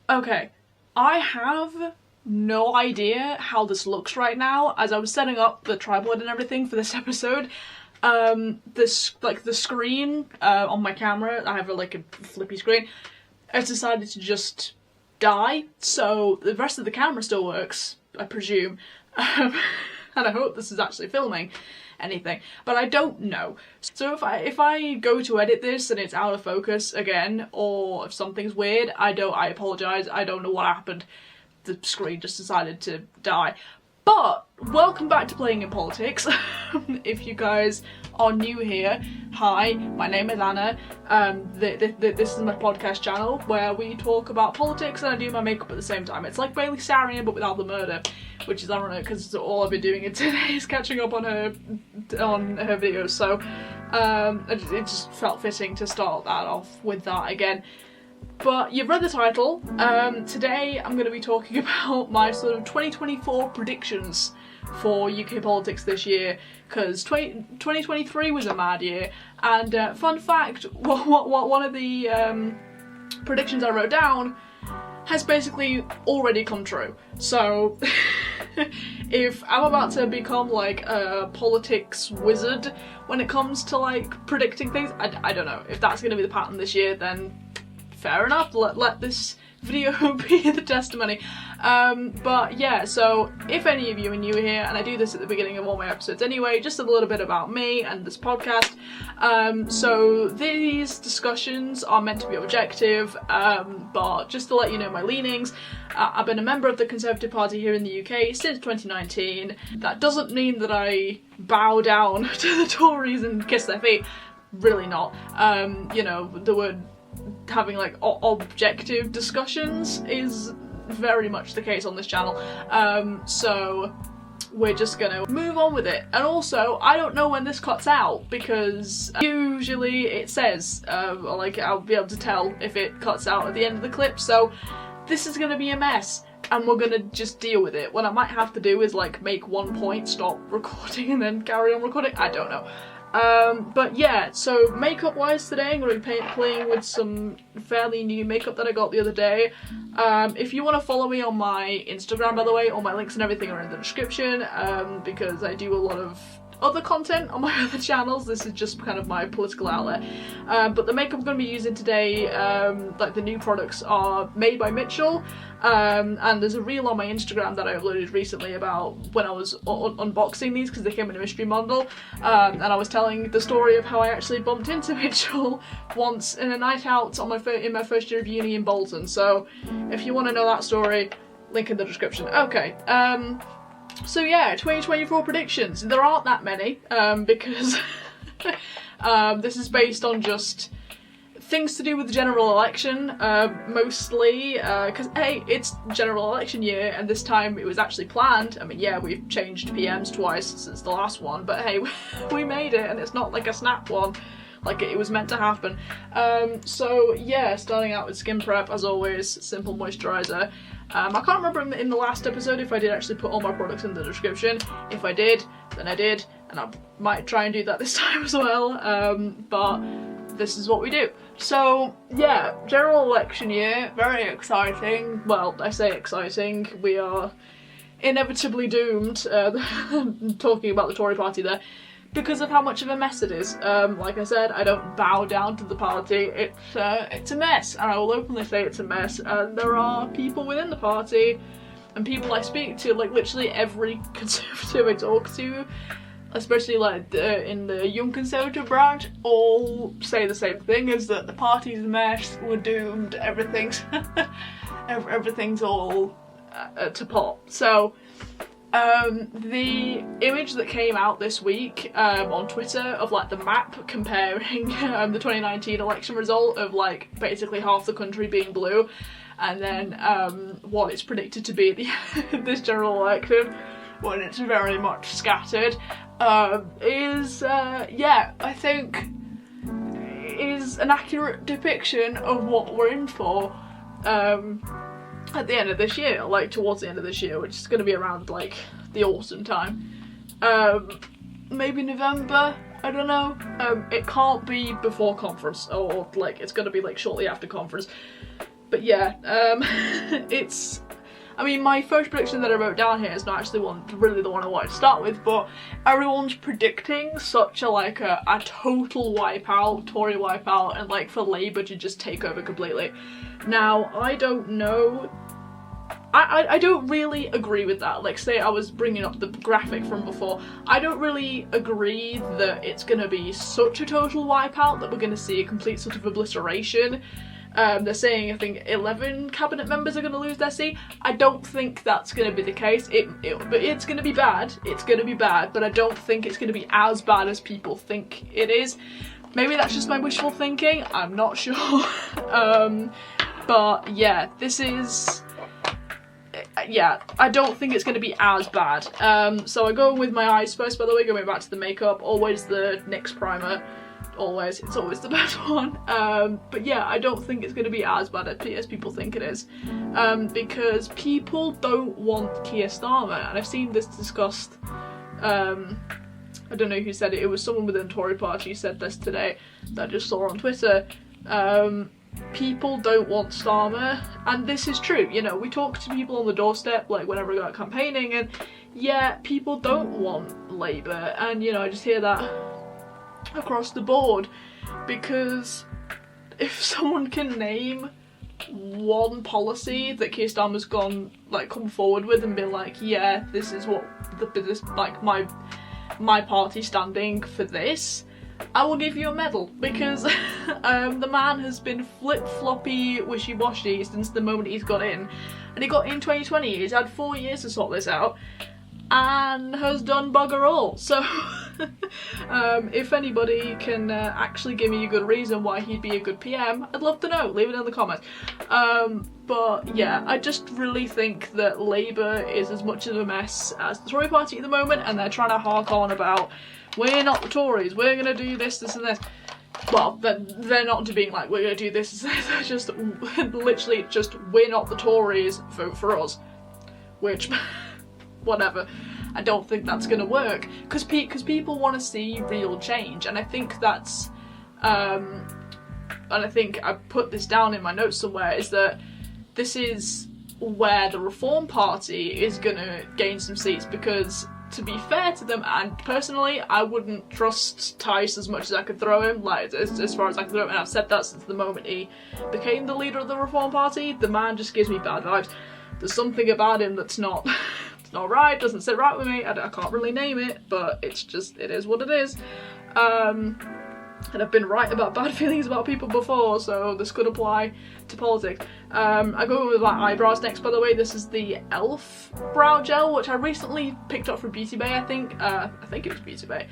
Okay, I have no idea how this looks right now. As I was setting up the tripod and everything for this episode, the screen on my camera, I have a flippy screen, has decided to just die. So the rest of the camera still works, I presume, and I hope this is actually filming anything, but I don't know. So if I go to edit this and it's out of focus again, or if something's weird, I apologise. I don't know what happened. The screen just decided to die. But welcome back to Playing in Politics. If you guys are new here, hi, my name is Anna. This is my podcast channel where we talk about politics and I do my makeup at the same time. It's like Bailey Sarian but without the murder, which is ironic because all I've been doing today is catching up on her videos. So it just felt fitting to start that off with that again. But you've read the title. Today I'm going to be talking about my sort of 2024 predictions for UK politics this year, because 2023 was a mad year, and fun fact, one of the predictions I wrote down has basically already come true. So if I'm about to become like a politics wizard when it comes to like predicting things, I don't know. If that's going to be the pattern this year, then fair enough, let this video be the testimony. But yeah, so if any of you are new here, and I do this at the beginning of all my episodes anyway, just a little bit about me and this podcast. So these discussions are meant to be objective, but just to let you know my leanings, I've been a member of the Conservative Party here in the UK since 2019. That doesn't mean that I bow down to the Tories and kiss their feet. Really not. You know, the word having like objective discussions is very much the case on this channel, so we're just gonna move on with it. And also, I don't know when this cuts out, because usually it says, like I'll be able to tell if it cuts out at the end of the clip, so this is gonna be a mess and we're gonna just deal with it. What I might have to do is like make one point, stop recording and then carry on recording, I don't know. But yeah, so makeup wise today I'm going to be playing with some fairly new makeup that I got the other day. If you want to follow me on my Instagram, by the way, all my links and everything are in the description, because I do a lot of other content on my other channels. This is just kind of my political outlet. But the makeup I'm going to be using today, like the new products, are made by Mitchell, and there's a reel on my Instagram that I uploaded recently about when I was unboxing these, because they came in a mystery bundle, and I was telling the story of how I actually bumped into Mitchell once in a night out on in my first year of uni in Bolton. So if you want to know that story, link in the description. Okay. So yeah, 2024 predictions. There aren't that many, because this is based on just things to do with the general election, mostly, because hey, it's general election year, and this time it was actually planned. I mean, yeah, we've changed PMs twice since the last one, but hey, we made it, and it's not like a snap one, like it was meant to happen. So yeah, starting out with skin prep, as always, simple moisturiser. I can't remember in the last episode if I did actually put all my products in the description. If I did, then I did, and I might try and do that this time as well, but this is what we do. So yeah, general election year, very exciting. Well, I say exciting, we are inevitably doomed, talking about the Tory party there, because of how much of a mess it is. Like I said, I don't bow down to the party. It's a mess, and I will openly say it's a mess. And there are people within the party and people I speak to, like literally every Conservative I talk to, especially like in the young Conservative branch, all say the same thing: is that the party's a mess, we're doomed, everything's everything's all to pot. So. The image that came out this week on Twitter of like the map comparing the 2019 election result of like basically half the country being blue, and then what it's predicted to be at the end of this general election when it's very much scattered, is yeah, I think is an accurate depiction of what we're in for at the end of this year, like towards the end of this year, which is going to be around like the autumn time, maybe November, I don't know. It can't be before conference, or like it's going to be like shortly after conference, But yeah, it's, I mean, my first prediction that I wrote down here is not actually really the one I wanted to start with, but everyone's predicting such a total wipeout, Tory wipeout, and like for Labour to just take over completely. Now, I don't know, I don't really agree with that. Like, say I was bringing up the graphic from before, I don't really agree that it's gonna be such a total wipeout that we're gonna see a complete sort of obliteration. They're saying, I think, 11 cabinet members are going to lose their seat. I don't think that's going to be the case. But it's going to be bad. It's going to be bad, but I don't think it's going to be as bad as people think it is. Maybe that's just my wishful thinking. I'm not sure. But yeah, this is... yeah, I don't think it's going to be as bad. So I go with my eyes first, by the way, going back to the makeup. Always the NYX primer. Always, it's always the best one. But yeah, I don't think it's going to be as bad as people think it is, because people don't want Keir Starmer, and I've seen this discussed. I don't know who said it. It was someone within the Tory party who said this today that I just saw on Twitter. People don't want Starmer, and this is true. You know, we talk to people on the doorstep, like whenever I go out campaigning, and yeah, people don't want Labour, and you know, I just hear that across the board, because if someone can name one policy that Keir Starmer's come forward with and been like, yeah, this is what my party standing for this, I will give you a medal, because the man has been flip-floppy, wishy-washy since the moment he's got in, and he got in 2020. He's had 4 years to sort this out and has done bugger all. So if anybody can actually give me a good reason why he'd be a good PM, I'd love to know. Leave it in the comments. But yeah, I just really think that Labour is as much of a mess as the Tory party at the moment, and they're trying to hark on about, we're not the Tories, we're gonna do this and this. Well, they're not to being like, we're gonna do this and this. They're just literally just, we're not the Tories, vote for us. Which, whatever. I don't think that's gonna work, because people want to see real change, and I think that's, and I think I put this down in my notes somewhere, is that this is where the Reform Party is gonna gain some seats, because to be fair to them, and personally, I wouldn't trust Tice as much as I could throw him, like as far as I could throw him, and I've said that since the moment he became the leader of the Reform Party. The man just gives me bad vibes. There's something about him that's not not right, doesn't sit right with me. I can't really name it, but it's just, it is what it is. And I've been right about bad feelings about people before, so this could apply to politics. I go with my eyebrows next, by the way. This is the e.l.f. brow gel, which I recently picked up from Beauty Bay, I think. I think it was Beauty Bay.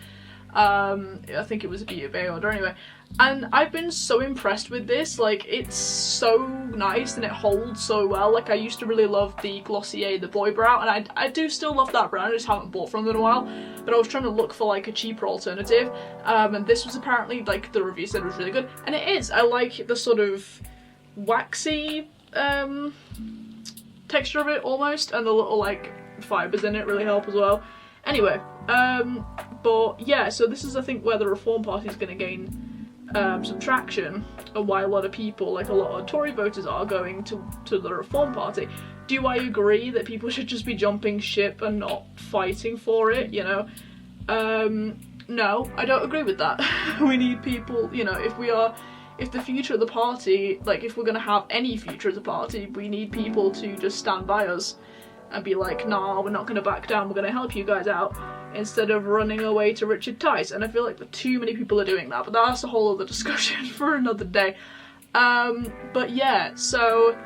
I think it was a Beauty Bay order anyway. And I've been so impressed with this. Like, it's so nice and it holds so well. Like, I used to really love the Glossier, the Boy Brow, and I do still love that brand. I just haven't bought from them in a while. But I was trying to look for like a cheaper alternative. And this was apparently, like, the review said it was really good. And it is. I like the sort of waxy texture of it almost, and the little like fibres in it really help as well. Anyway, but yeah, so this is, I think, where the Reform Party is going to gain some traction, and why a lot of people, like a lot of Tory voters, are going to the Reform Party. Do I agree that people should just be jumping ship and not fighting for it, you know? No, I don't agree with that. We need people, you know, if the future of the party, like if we're going to have any future as a party, we need people to just stand by us and be like, nah, we're not going to back down, we're going to help you guys out, instead of running away to Richard Tice. And I feel like too many people are doing that, but that's a whole other discussion for another day. But yeah, so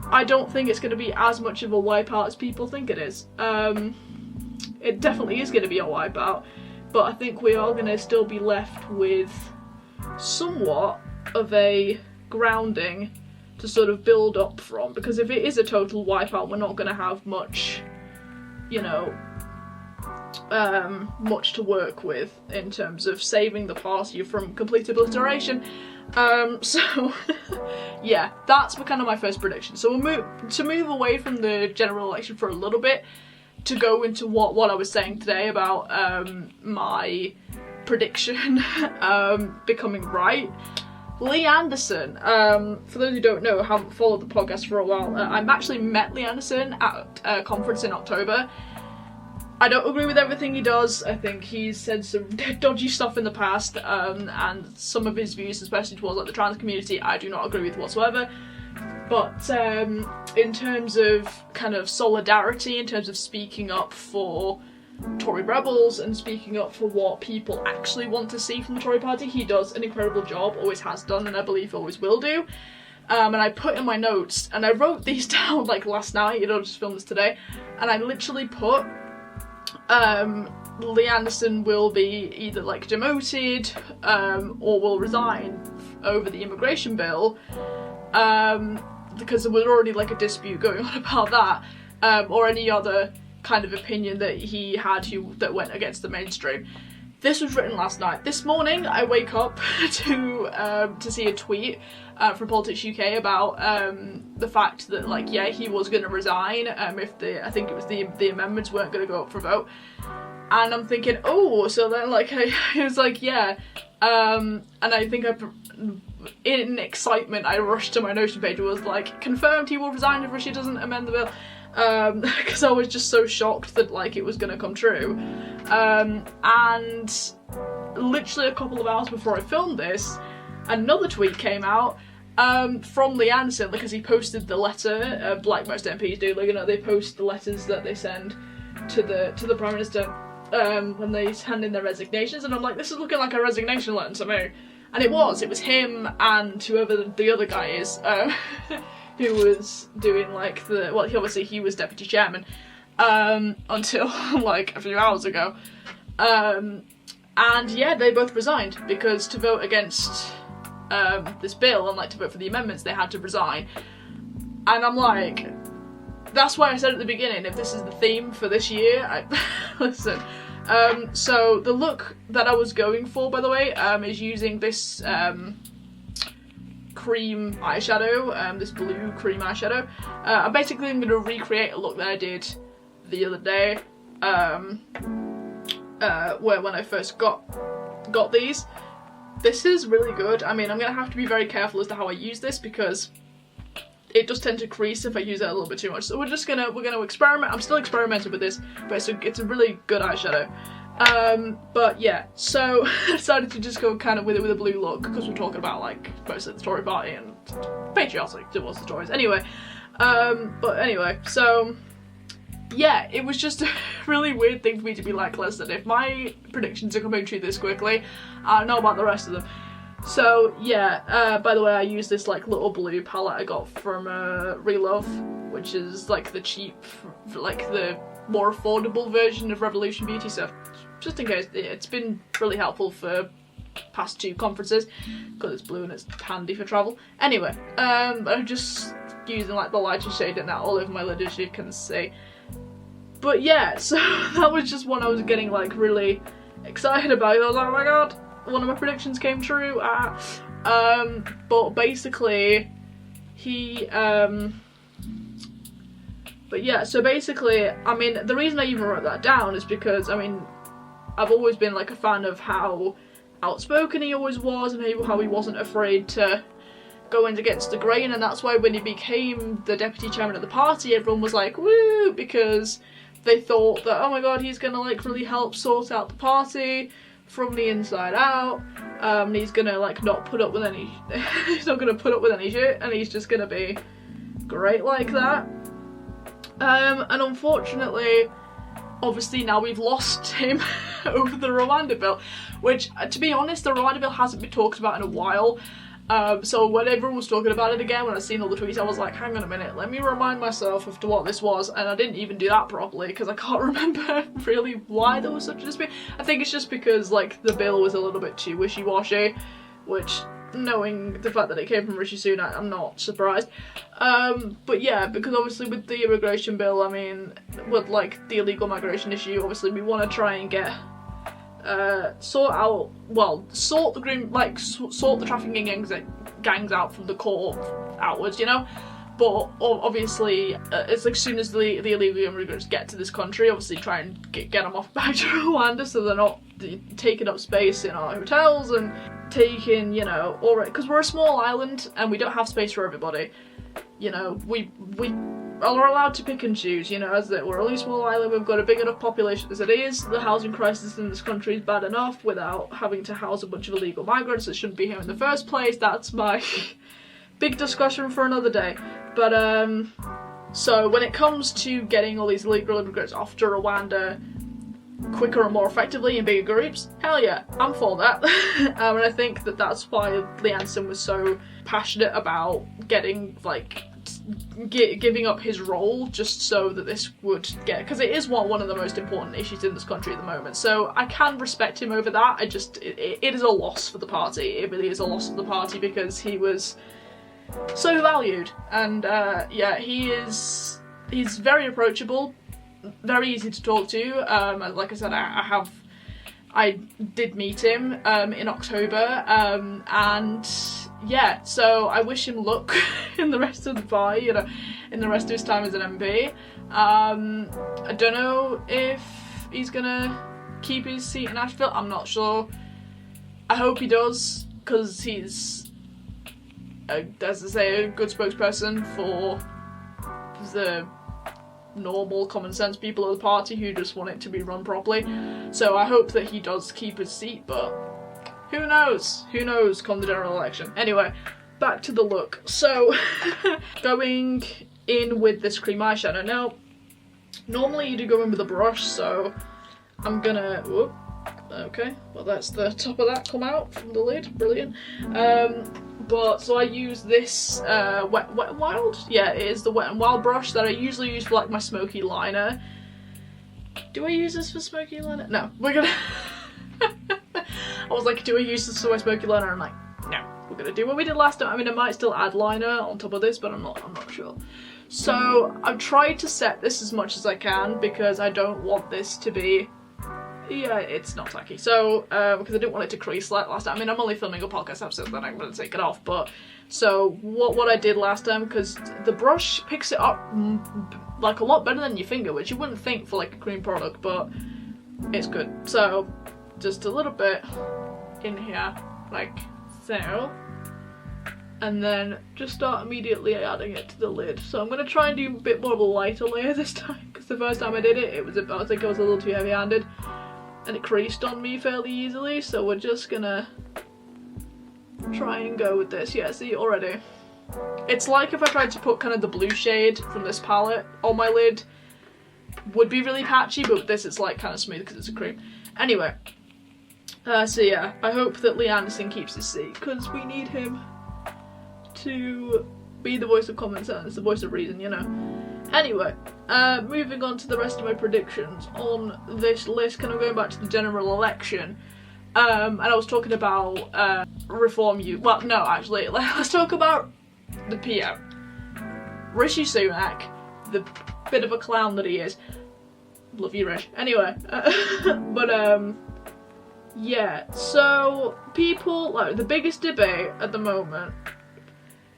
I don't think it's going to be as much of a wipeout as people think it is. It definitely is going to be a wipeout, but I think we are going to still be left with somewhat of a grounding to sort of build up from, because if it is a total wipeout, we're not going to have much, you know, much to work with in terms of saving the party from complete obliteration. So yeah, that's kind of my first prediction. So we'll move away from the general election for a little bit to go into what I was saying today about my prediction becoming right. Lee Anderson, for those who don't know, haven't followed the podcast for a while, I actually met Lee Anderson at a conference in October. I don't agree with everything he does. I think he's said some dodgy stuff in the past, and some of his views, especially towards like the trans community, I do not agree with whatsoever. But in terms of kind of solidarity, in terms of speaking up for Tory rebels and speaking up for what people actually want to see from the Tory party, he does an incredible job, always has done, and I believe always will do. And I put in my notes, and I wrote these down like last night, you know, just filmed this today, and I literally put Lee Anderson will be either like demoted or will resign over the immigration bill, because there was already like a dispute going on about that, or any other kind of opinion that he had that went against the mainstream. This was written last night. This morning I wake up to see a tweet from Politics UK about the fact that, like, yeah, he was going to resign if I think it was the amendments weren't going to go up for vote. And I'm thinking, oh, so then like it was like, yeah, and I think in excitement I rushed to my Notion page and was like, confirmed he will resign if Rishi doesn't amend the bill. Because I was just so shocked that like it was going to come true, and literally a couple of hours before I filmed this, another tweet came out from Lee Anderson, because he posted the letter, like most MPs do, like, you know, they post the letters that they send to the Prime Minister when they hand in their resignations, and I'm like, this is looking like a resignation letter to me, and it was him and whoever the other guy is, who was doing like he was deputy chairman until like a few hours ago, and yeah, they both resigned, because to vote against this bill and like to vote for the amendments they had to resign. And I'm like, that's why I said at the beginning, if this is the theme for this year, listen. So the look that I was going for, by the way, is using this cream eyeshadow, this blue cream eyeshadow. I'm basically going to recreate a look that I did the other day, when I first got these. This is really good. I mean, I'm going to have to be very careful as to how I use this, because it does tend to crease if I use it a little bit too much. So we're gonna experiment. I'm still experimenting with this, but it's a really good eyeshadow. But yeah, so I decided to just go kind of with a blue look, because we're talking about like mostly the Tory party and patriotic towards the Tories. Anyway, but anyway, so yeah, it was just a really weird thing for me to be like, listen, if my predictions are coming true this quickly, I don't know about the rest of them. So yeah, by the way, I used this like little blue palette I got from Relove, which is like the cheap, like the more affordable version of Revolution Beauty, so just in case, it's been really helpful for past 2 conferences, because it's blue and it's handy for travel. Anyway, I'm just using like the lighter shade in that all over my lid, as you can see. But yeah, so that was just one I was getting like really excited about. I was like, oh my god, one of my predictions came true. But basically, but yeah, so basically, I mean, the reason I even wrote that down is because, I mean, I've always been like a fan of how outspoken he always was, and how he wasn't afraid to go in against the grain, and that's why when he became the deputy chairman of the party, everyone was like, woo, because they thought that, oh my god, he's gonna like really help sort out the party from the inside out, and he's gonna like not put up with any he's not gonna put up with any shit, and he's just gonna be great like that. And unfortunately, obviously now we've lost him over the Rwanda bill, which, to be honest, the Rwanda bill hasn't been talked about in a while. So when everyone was talking about it again, when I seen all the tweets, I was like, hang on a minute, let me remind myself of what this was, and I didn't even do that properly, because I can't remember really why there was such a dispute. I think it's just because, like, the bill was a little bit too wishy-washy, which, knowing the fact that it came from Rishi Sunak, I'm not surprised. But yeah, because obviously with the immigration bill, I mean, with, like, the illegal migration issue, obviously we want to try and get sort the trafficking gangs out from the core outwards, you know? But obviously, it's like as soon as the illegal immigrants get to this country, obviously try and get them off back to Rwanda so they're not taking up space in our hotels and taking, you know, alright, because we're a small island and we don't have space for everybody. You know, we are allowed to pick and choose, you know, as that we're only a small island, we've got a big enough population as it is. The housing crisis in this country is bad enough without having to house a bunch of illegal migrants that shouldn't be here in the first place. That's my big discussion for another day. But, so when it comes to getting all these illegal immigrants off to Rwanda quicker and more effectively in bigger groups, hell yeah, I'm for that. And I think that that's why Lianson was so passionate about getting, like, giving up his role just so that this would get, because it is one of the most important issues in this country at the moment. So I can respect him over that. I just, it is a loss for the party. It really is a loss for the party because he was so valued. And yeah, he's very approachable, very easy to talk to. Like I said, I did meet him in October, and yeah, so I wish him luck in the rest of the fight, you know, in the rest of his time as an MP. I don't know if he's gonna keep his seat in Asheville, I'm not sure. I hope he does, because he's, as I say, a good spokesperson for the normal common sense people of the party who just want it to be run properly. So I hope that he does keep his seat, but who knows? Who knows come the general election. Anyway, back to the look. So, going in with this cream eyeshadow. Now, normally you do go in with a brush, so I'm gonna, whoop, okay, well that's the top of that come out from the lid, brilliant. But, so I use this Wet n Wild? Yeah, it is the Wet n Wild brush that I usually use for like my smoky liner. Do I use this for smoky liner? No, we're gonna... I was like, do I use this for my smoky liner? I'm like, no, we're gonna do what we did last time. I mean, I might still add liner on top of this, but I'm not sure. So I've tried to set this as much as I can because I don't want this to be, yeah, it's not tacky. So, because I didn't want it to crease like last time. I mean, I'm only filming a podcast episode, then I'm gonna take it off, but, so what I did last time, because the brush picks it up like a lot better than your finger, which you wouldn't think for like a cream product, but it's good. So, just a little bit in here, like so, and then just start immediately adding it to the lid. So I'm going to try and do a bit more of a lighter layer this time, because the first time I did it, I think I was a little too heavy-handed, and it creased on me fairly easily, so we're just gonna try and go with this. Yeah, see, already. It's like if I tried to put kind of the blue shade from this palette on my lid, would be really patchy, but with this it's like kind of smooth because it's a cream. Anyway. So yeah, I hope that Lee Anderson keeps his seat, because we need him to be the voice of common sense, the voice of reason, you know. Anyway, moving on to the rest of my predictions on this list, kind of going back to the general election, and I was talking about Reform You. Well, no, actually, let's talk about the PM. Rishi Sunak, the bit of a clown that he is. Love you, Rish. Anyway, but yeah, so people, like, the biggest debate at the moment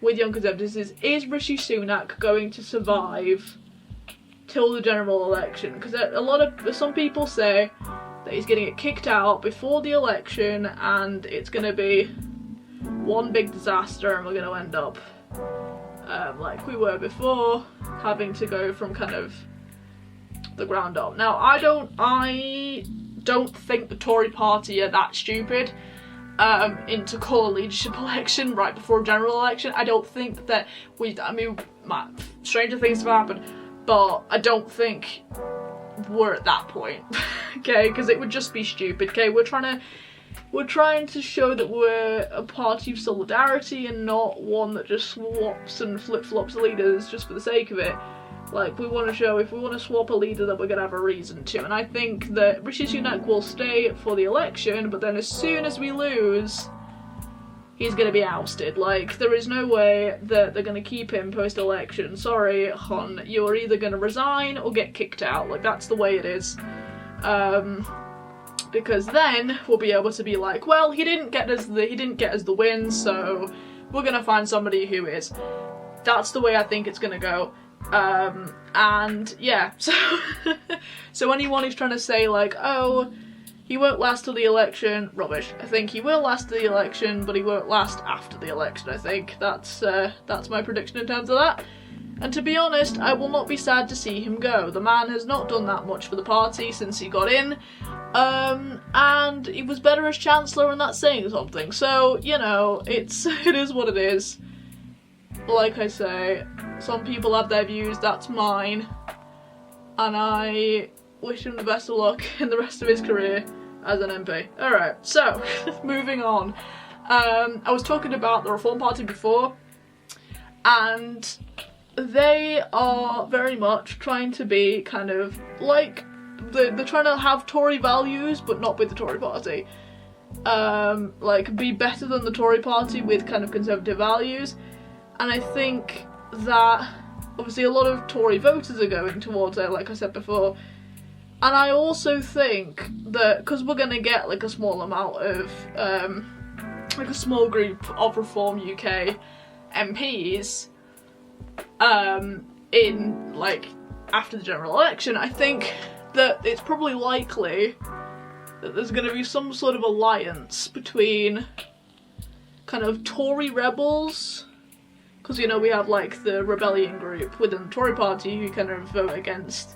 with Young Conservatives is Rishi Sunak going to survive till the general election? Because some people say that he's going to get kicked out before the election and it's going to be one big disaster and we're going to end up like we were before, having to go from kind of the ground up. Now, I don't think the Tory party are that stupid into call a leadership election right before a general election. I don't think that I mean, stranger things have happened, but I don't think we're at that point, okay, because it would just be stupid, okay. We're trying to show that we're a party of solidarity and not one that just swaps and flip-flops leaders just for the sake of it. Like, we want to show, if we want to swap a leader, that we're going to have a reason to. And I think that Rishi Sunak will stay for the election, but then as soon as we lose, he's going to be ousted. Like, there is no way that they're going to keep him post-election. Sorry, hon, you're either going to resign or get kicked out. Like, that's the way it is. Because then we'll be able to be like, well, he didn't get us the win, so we're going to find somebody who is. That's the way I think it's going to go. And yeah, so anyone who's trying to say like, oh, he won't last till the election. Rubbish. I think he will last till the election, but he won't last after the election, I think. That's my prediction in terms of that. And to be honest, I will not be sad to see him go. The man has not done that much for the party since he got in. And he was better as Chancellor, and that's saying something. So, you know, it is what it is. Like I say, some people have their views, that's mine. And I wish him the best of luck in the rest of his career as an MP. Alright, so, moving on. I was talking about the Reform Party before, and they are very much trying to be kind of like, they're trying to have Tory values, but not with the Tory party. Like, be better than the Tory party with kind of conservative values. And I think that, obviously, a lot of Tory voters are going towards it, like I said before. And I also think that, because we're going to get, like, a small amount of, like, a small group of Reform UK MPs, in, like, after the general election, I think that it's probably likely that there's going to be some sort of alliance between kind of Tory rebels, because, you know, we have, like, the rebellion group within the Tory party who kind of vote against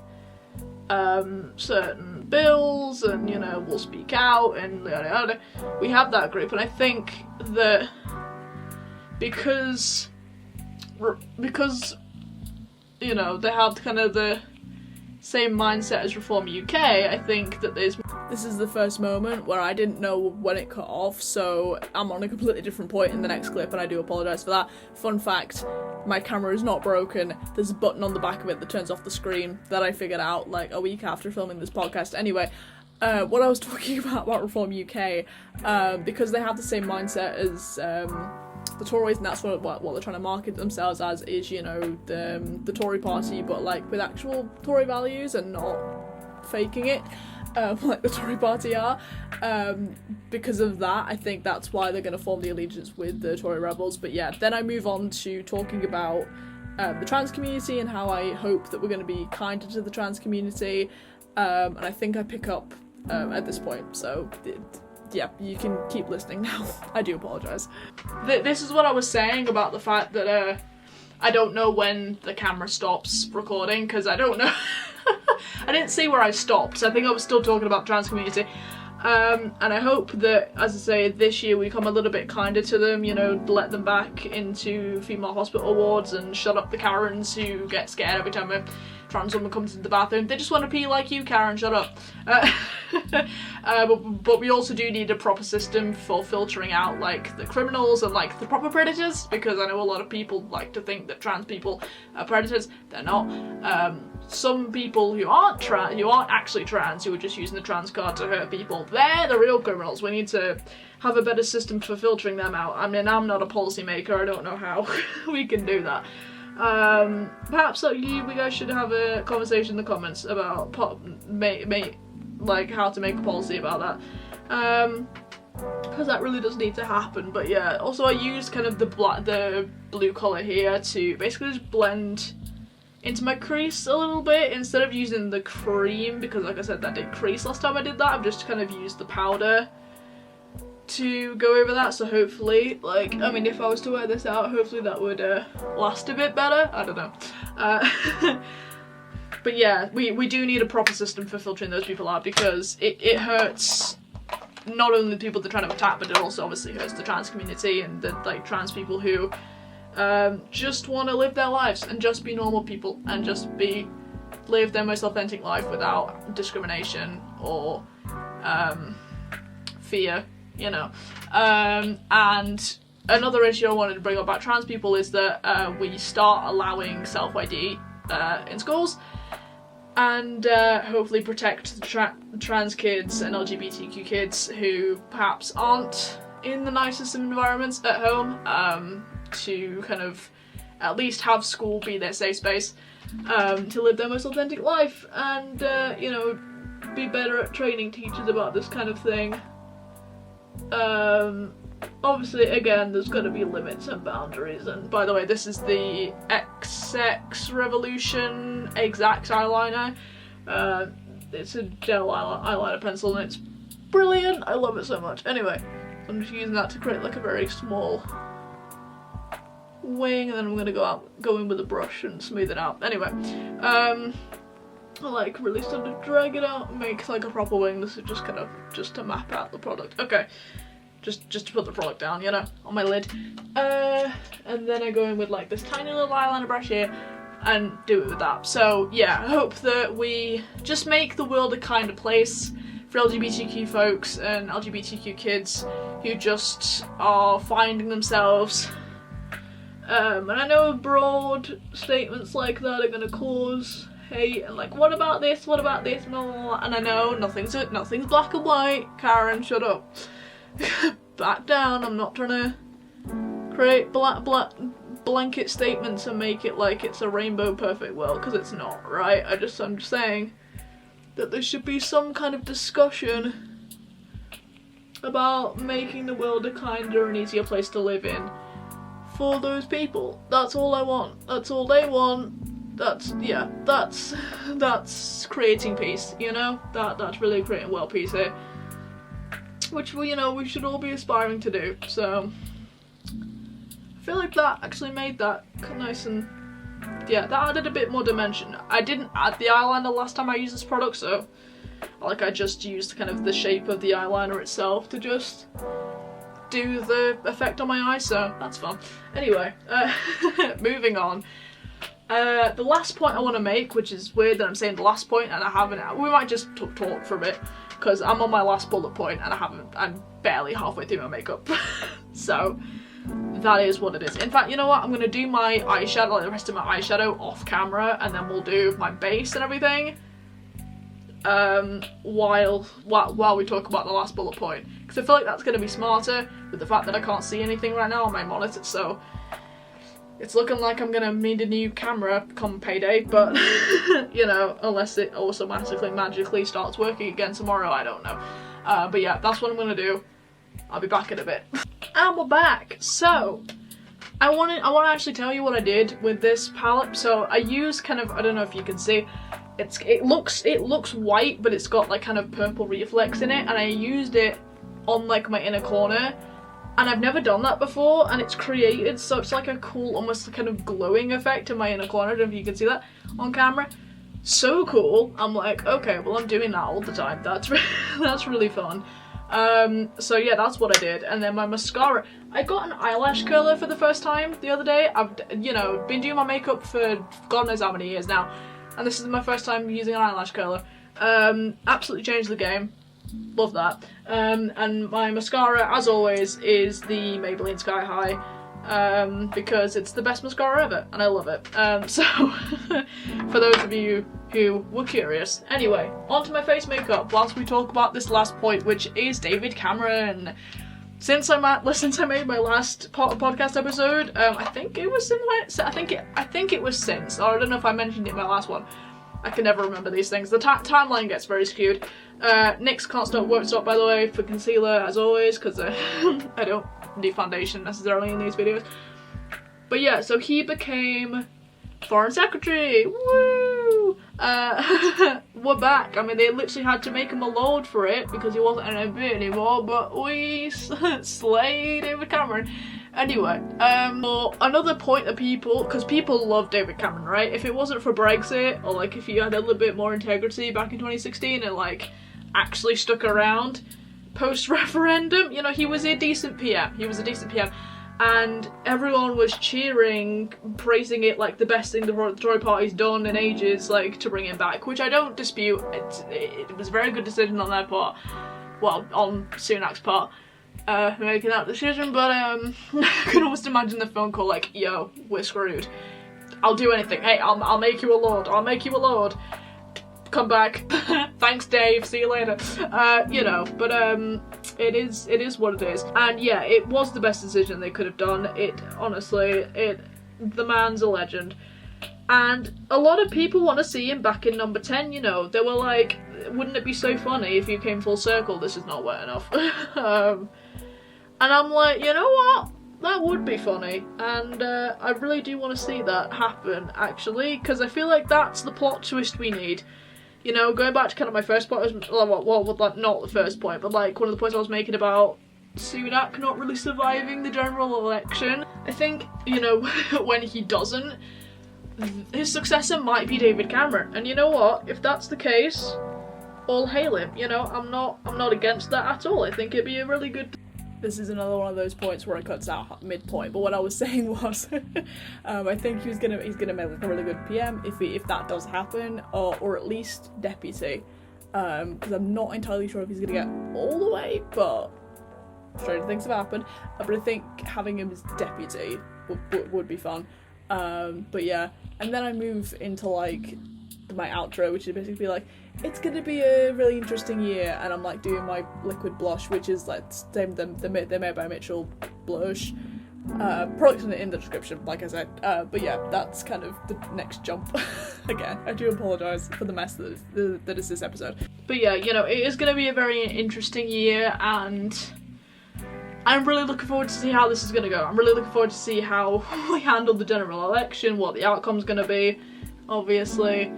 certain bills and, you know, will speak out and yada yada. We have that group, and I think that because you know, they have kind of the same mindset as Reform UK, I think that this is the first moment where I didn't know when it cut off, so I'm on a completely different point in the next clip, and I do apologise for that. Fun fact, my camera is not broken. There's a button on the back of it that turns off the screen that I figured out like a week after filming this podcast. Anyway, what I was talking about Reform UK, because they have the same mindset as the Tories, and that's what they're trying to market themselves as, is, you know, the Tory party, but like with actual Tory values and not faking it, like the Tory party are. Because of that, I think that's why they're going to form the allegiance with the Tory rebels. But yeah, then I move on to talking about the trans community and how I hope that we're going to be kinder to the trans community, and I think I pick up at this point, so yeah, you can keep listening now. I do apologise. This is what I was saying about the fact that I don't know when the camera stops recording, because I don't know. I didn't see where I stopped, I think I was still talking about the trans community. And I hope that, as I say, this year we become a little bit kinder to them, you know, let them back into female hospital wards and shut up the Karens who get scared every time a trans woman comes into the bathroom. They just want to pee like you, Karen, shut up. But we also do need a proper system for filtering out, like, the criminals and, like, the proper predators, because I know a lot of people like to think that trans people are predators. They're not. Some people who aren't actually trans, who are just using the trans card to hurt people, they're the real criminals. We need to have a better system for filtering them out. I mean, I'm not a policymaker, I don't know how we can do that. Perhaps you guys should have a conversation in the comments about like how to make a policy about that, because that really does need to happen. But yeah, also I used kind of the blue colour here to basically just blend into my crease a little bit instead of using the cream, because like I said, that did crease last time I did that. I've just kind of used the powder to go over that, so hopefully, like, I mean, if I was to wear this out, hopefully that would last a bit better. I don't know. But yeah, we do need a proper system for filtering those people out, because it hurts not only the people they're trying to attack, but it also obviously hurts the trans community and the, like, trans people who just want to live their lives and just be normal people and just live their most authentic life without discrimination or fear, you know. And another issue I wanted to bring up about trans people is that we start allowing self-ID in schools, and hopefully protect the trans kids and LGBTQ kids who perhaps aren't in the nicest of environments at home, to kind of at least have school be their safe space, to live their most authentic life, and you know, be better at training teachers about this kind of thing. Obviously, again, there's got to be limits and boundaries, and by the way, this is the XXRevolution XXact eyeliner. It's a gel eyeliner pencil, and it's brilliant. I love it so much. Anyway, I'm just using that to create like a very small wing, and then I'm gonna go in with a brush and smooth it out. Anyway, I like really sort of drag it out and make like a proper wing. This is just kind of just to map out the product. Okay, just to put the product down, you know, on my lid. And then I go in with like this tiny little eyeliner brush here and do it with that. So yeah, I hope that we just make the world a kinder place for LGBTQ folks and LGBTQ kids who just are finding themselves. And I know broad statements like that are gonna cause hate and like, what about this, what about this, no, and I know nothing's black and white. Karen, shut up. Back down. I'm not trying to create blanket statements and make it like it's a rainbow perfect world, because it's not, right? I'm just saying that there should be some kind of discussion about making the world a kinder and easier place to live in for those people. That's all I want. That's all they want. That's creating peace, you know? That's really creating world peace here, which we, you know, we should all be aspiring to do. So I feel like that actually made that nice, and yeah, that added a bit more dimension. I didn't add the eyeliner last time I used this product, so like I just used kind of the shape of the eyeliner itself to just do the effect on my eye, so that's fun. Anyway, moving on. The last point I want to make, which is weird that I'm saying the last point and I haven't, we might just talk for a bit, because I'm on my last bullet point and I'm barely halfway through my makeup. So that is what it is. In fact, you know what, I'm going to do my eyeshadow, like the rest of my eyeshadow off camera, and then we'll do my base and everything while we talk about the last bullet point, because I feel like that's going to be smarter with the fact that I can't see anything right now on my monitor. So it's looking like I'm gonna need a new camera come payday, but you know, unless it automatically magically starts working again tomorrow, I don't know. But yeah, that's what I'm gonna do. I'll be back in a bit. And we're back. So I want to actually tell you what I did with this palette. So I used kind of, I don't know if you can see, it looks white, but it's got like kind of purple reflex in it, and I used it on like my inner corner. And I've never done that before, and it's created such like a cool, almost kind of glowing effect in my inner corner. I don't know if you can see that on camera. So cool. I'm like, okay, well I'm doing that all the time. That's really fun. So yeah, that's what I did. And then my mascara. I got an eyelash curler for the first time the other day. I've, you know, been doing my makeup for God knows how many years now, and this is my first time using an eyelash curler. Absolutely changed the game. Love that. And my mascara, as always, is the Maybelline Sky High, because it's the best mascara ever, and I love it. So, for those of you who were curious. Anyway, onto my face makeup, whilst we talk about this last point, which is David Cameron. Since I made my last podcast episode, I think it was since, or I don't know if I mentioned it in my last one. I can never remember these things. The timeline gets very skewed. NYX Can't Stop Won't Stop, by the way, for concealer, as always, because I don't need foundation necessarily in these videos. But yeah, so he became Foreign Secretary. Woo! We're back. I mean, they literally had to make him a lord for it because he wasn't an MP anymore, but we slayed David Cameron. Anyway, another point that because people love David Cameron, right? If it wasn't for Brexit, or like if you had a little bit more integrity back in 2016 and like actually stuck around post-referendum, you know, he was a decent PM. And everyone was cheering, praising it like the best thing the Tory party's done in ages, like, to bring him back, which I don't dispute. It was a very good decision on their part, well, on Sunak's part, making that decision, but I can almost imagine the phone call like, yo, we're screwed. I'll do anything. Hey, I'll make you a lord. I'll make you a lord. Come back. Thanks, Dave. See you later. You know, but it is what it is. And yeah, it was the best decision they could have done. Honestly, the man's a legend. And a lot of people want to see him back in number 10, you know. They were like, wouldn't it be so funny if you came full circle? This is not wet enough. And I'm like, you know what? That would be funny, and I really do want to see that happen, actually, because I feel like that's the plot twist we need. you know, going back to kind of my first point, well, not the first point, but like one of the points I was making about Sunak not really surviving the general election. I think, you know, when he doesn't, his successor might be David Cameron, and you know what? If that's the case, all hail him. You know, I'm not against that at all. I think it'd be a really good. This is another one of those points where it cuts out midpoint. But what I was saying was, I think he's gonna make like a really good PM if that does happen, or at least deputy, because I'm not entirely sure if he's gonna get all the way, but stranger things have happened. But I think having him as deputy would be fun. But yeah, and then I move into like my outro, which is basically like, it's gonna be a really interesting year, and I'm like doing my liquid blush, which is like the Made by Mitchell blush. Products in the description, like I said. But yeah, that's kind of the next jump. Again, I do apologise for the mess that is this episode. But yeah, you know, it is gonna be a very interesting year, and I'm really looking forward to see how this is gonna go. I'm really looking forward to see how we handle the general election, what the outcome's gonna be, obviously.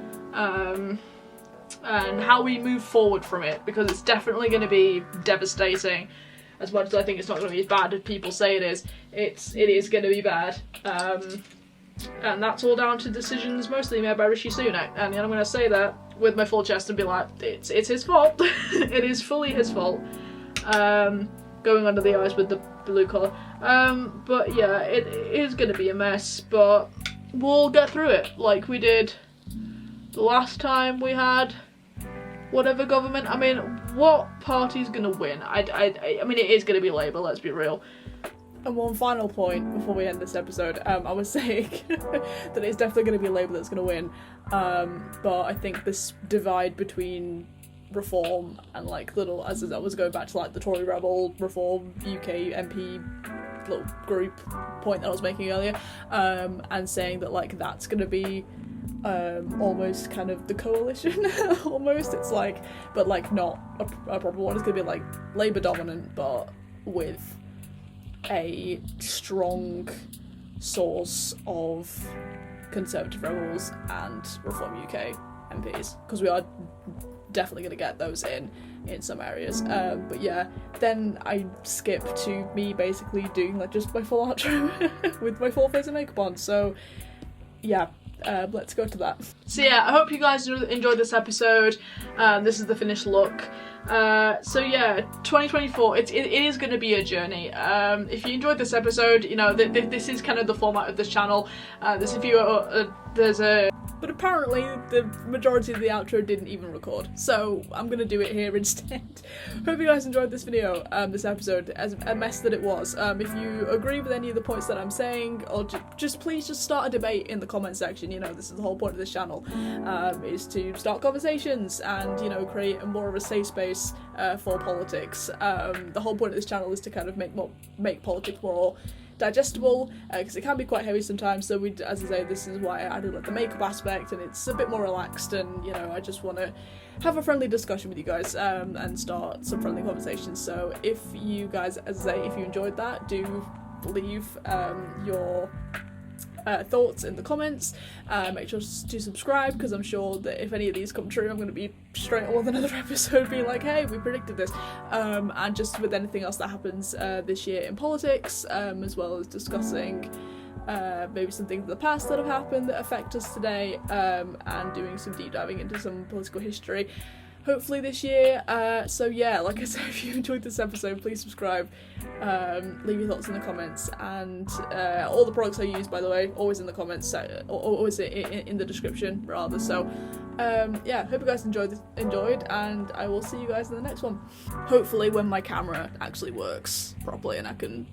And how we move forward from it, because it's definitely going to be devastating. As much as I think it's not going to be as bad as people say it is, it is going to be bad. And that's all down to decisions mostly made by Rishi Sunak. And I'm going to say that with my full chest and be like, it's his fault. It is fully his fault. Going under the eyes with the blue colour. But yeah, it is going to be a mess, but we'll get through it like we did the last time we had whatever government. I mean, what party's gonna win? I mean, it is gonna be Labour, let's be real. And one final point before we end this episode, I was saying that it's definitely gonna be Labour that's gonna win, but I think this divide between Reform and like little, as I was going back to like the Tory Rebel Reform UK MP little group point that I was making earlier, and saying that like that's gonna be almost kind of the coalition. Almost, it's like, but like not a proper one. It's gonna be like Labour dominant, but with a strong source of Conservative Rebels and Reform UK MPs, because we are definitely gonna get those in some areas. But yeah, then I skip to me basically doing like just my full outro with my full face of makeup on. So yeah. Let's go to that. So yeah, I hope you guys enjoyed this episode. This is the finished look. So yeah, 2024, it is going to be a journey. If you enjoyed this episode, you know, this is kind of the format of this channel. But apparently the majority of the outro didn't even record, so I'm gonna do it here instead. Hope you guys enjoyed this video, this episode, as a mess that it was. If you agree with any of the points that I'm saying, or please just start a debate in the comment section. You know, this is the whole point of this channel, is to start conversations and, you know, create a more of a safe space for politics. The whole point of this channel is to kind of make politics more digestible, because it can be quite heavy sometimes, so as I say, this is why I added like the makeup aspect, and it's a bit more relaxed, and you know, I just want to have a friendly discussion with you guys, and start some friendly conversations. So if you guys, as I say, if you enjoyed that, do leave your thoughts in the comments. Make sure to subscribe, because I'm sure that if any of these come true, I'm going to be straight on with another episode being like, hey, we predicted this. And just with anything else that happens this year in politics, as well as discussing maybe some things in the past that have happened that affect us today, and doing some deep diving into some political history, hopefully this year. So yeah, like I said, if you enjoyed this episode, please subscribe, leave your thoughts in the comments, and all the products I use, by the way, always in the comments, always in the description rather. So yeah, hope you guys enjoyed, and I will see you guys in the next one, hopefully when my camera actually works properly and I can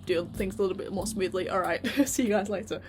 do things a little bit more smoothly. Alright, see you guys later.